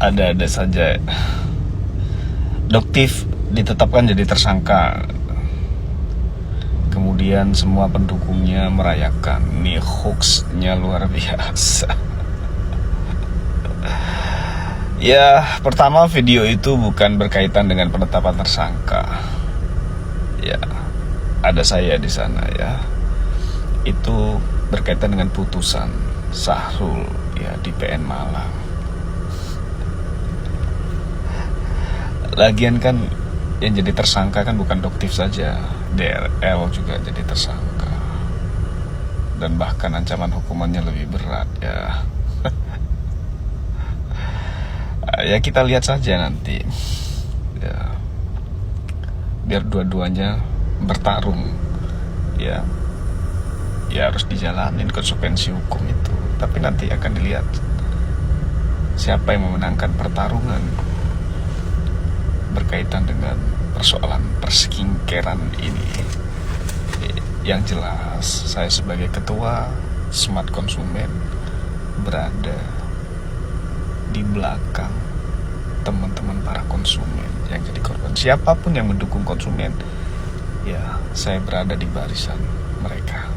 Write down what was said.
Ada-ada saja. Doktif ditetapkan jadi tersangka. Kemudian semua pendukungnya merayakan. Nih hoaxnya luar biasa. Ya, pertama video itu bukan berkaitan dengan penetapan tersangka. Ya, ada saya di sana ya. Itu berkaitan dengan putusan Syahrul ya di PN Malang. Lagian kan yang jadi tersangka kan bukan Doktif saja, DRL juga jadi tersangka. Dan bahkan ancaman hukumannya lebih berat ya. Ya kita lihat saja nanti ya, biar dua-duanya bertarung ya. Ya harus dijalanin konsekuensi hukum itu. Tapi nanti akan dilihat siapa yang memenangkan pertarungan berkaitan dengan persoalan perskinkeran ini. Yang jelas saya sebagai ketua Smart Konsumen berada di belakang teman-teman para konsumen yang jadi korban. Siapapun yang mendukung konsumen, ya saya berada di barisan mereka.